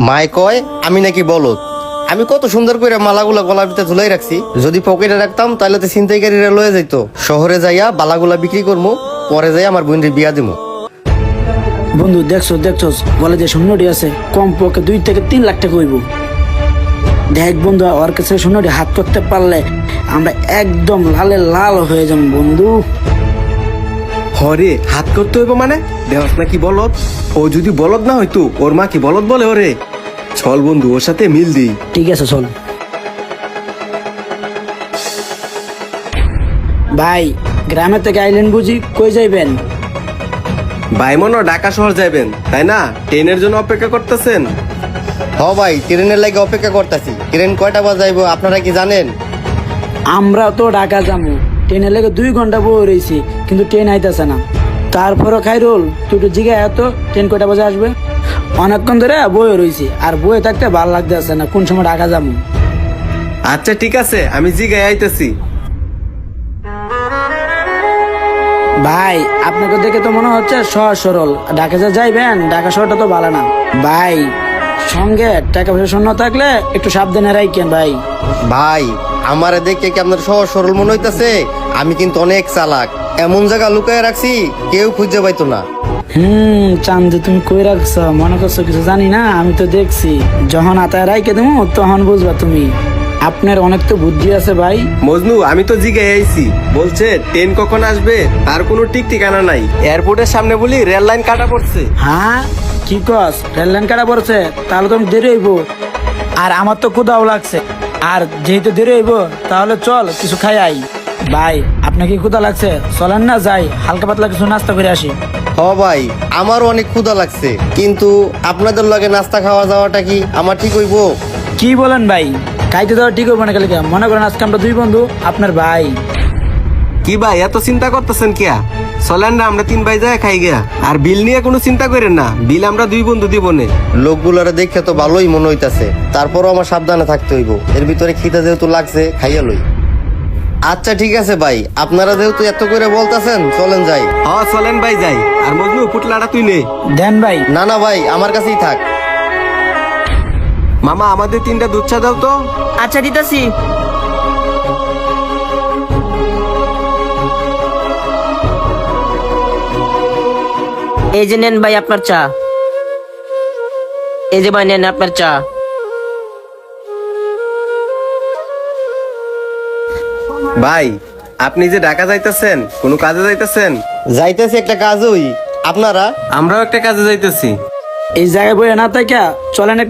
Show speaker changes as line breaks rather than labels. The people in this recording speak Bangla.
মায় কয় আমি নাকি বলদ। আমি কত সুন্দর করে মালাগুলা গলার ভিতরে ঝুলাই রাখছি, যদি পকেটে রাখতাম তাহলে তো ছিনতাইকারীরা লয়ে যাইতো। শহরে যাইয়া বালাগুলা বিক্রি করবো, পরে যাই আমার বোনের বিয়া দিমু।
বন্ধু দেখছো বলে যে শূন্যটি আছে কম পক্ষে 2 থেকে 3 লাখ টাকা হইব। দেখ বন্ধু ওর কাছে শূন্যটি হাত করতে পারলে আমরা একদম লালে লাল হয়ে যাবো বন্ধু।
হরে হাত করতে হইব মানে দেহস নাকি বলদ? ও যদি বলদ না হইতো ওর মা কি বলদ বলে ওরে? চল বন্ধু ওর সাথে মিল দিই।
ঠিক আছে চল ভাই। গ্রামে থেকে আইলেন বুঝি, কই যাইবেন?
ভাই মনে হয় ঢাকা শহর যাইবেন তাই না? ট্রেনের জন্য অপেক্ষা করতেছেন?
হ ভাই, ট্রেনের লাগে অপেক্ষা করতেছি। ট্রেন কয়টা বাজাইবো আপনারা কি জানেন?
আমরা তো ঢাকা যাবো, ট্রেনের লেগে 2 ঘন্টা বয়ে রয়েছি কিন্তু ট্রেন আইতেছে না। তারপরও খাইরুল তুই তো জিগা এত ট্রেন কয়টা বাজে আসবে? অনেকক্ষণ ধরে বয়ে রয়েছি আর বয়ে থাকতে ভালো লাগতেছে না, কোন সময় ঢাকা যাবো।
আচ্ছা ঠিক আছে আমি জিগায় আইতেছি।
ভাই আপনাকে দেখে তো মনে হচ্ছে সহজ সরল, ঢাকা যে যাইবেন ঢাকা শহরটা তো ভালো না ভাই। সঙ্গে টাকা পয়সা শূন্য থাকলে একটু সাবধানে রাখেন ভাই।
ভাই আমারে দেখে কি আপনার সহজ সরল মনে হইতাছে? আমি কিন্তু অনেক চালাক, এমন জায়গা লুকায় রাখছি কেউ খুঁজে পাইতো না।
চান্দি তুমি কই রাখছো? মনে করছো কিছু জানি না? আমি তো দেখছি, যখন আতায় রাইকে দেবো তখন বুঝবা তুমি। আপনার অনেক তো বুদ্ধি আছে ভাই।
মজনু আমি তো জিগায় আইছি, বলছে ট্রেন কখন আসবে তার কোনো ঠিক ঠিকানা নাই। এয়ারপোর্টের সামনে বলি রেল লাইন কাটা পড়ছে।
হ্যাঁ কি কস? রেল লাইন কাটা পড়ছে? তাহলে তো দেরি হইব, আর আমার তো ক্ষুধাও লাগছে। আর যেহেতু দেরি হইব তাহলে চল কিছু খাই আই। ভাই আপনার কি ক্ষুধা লাগছে? চলেন না যাই হালকা পাতলা কিছু নাস্তা করে আসি।
হ ভাই, আমারও অনেক ক্ষুধা লাগছে, কিন্তু আপনাদের লগে নাস্তা খাওয়া যাওয়াটা কি আমার ঠিক হইব?
কি বলেন ভাই? খাইতে দেওয়া ঠিক হইব না কালকে? মনে করেন আজকে আমরা 2 বন্ধু, আপনার ভাই।
কি ভাই এত চিন্তা করতেছেন কিয়া? চলেন না আমরা 3 ভাই যায় খাই গিয়া। আর বিল নিয়ে কোনো চিন্তা করেন না, বিল আমরা 2 বন্ধু দিব নে।
লোকগুলারে দেখে তো ভালোই মনে হইতাছে, তারপরও আমার সাবধানে থাকতে হইব। এর ভিতরে খিদা যেহেতু লাগছে খাইয়া লই। আচ্ছা ঠিক আছে ভাই, আপনারা যেহেতু এত করে বলতাছেন চলেন যাই।
হ্যাঁ চলেন ভাই যাই। আর মজনু পুটলাটা তুই নে।
দেন ভাই।
না না ভাই, আমার কাছেই থাক।
মামা আমাদের 3টা দুধ চা দাও তো।
আচ্ছা দিতাছি। এই যে নেন ভাই আপনার চা। এই যে ভাই নেন আপনার চা।
ভাই আপনি যে ঢাকা যাইতেছেন, কোনো কাজে যাইতেছেন?
যাইতেছি একটা কাজই। আপনারা?
আমরাও একটা কাজে যাইতেছি।
এই জায়গায় বইয়ে না থাকা চলেন একটা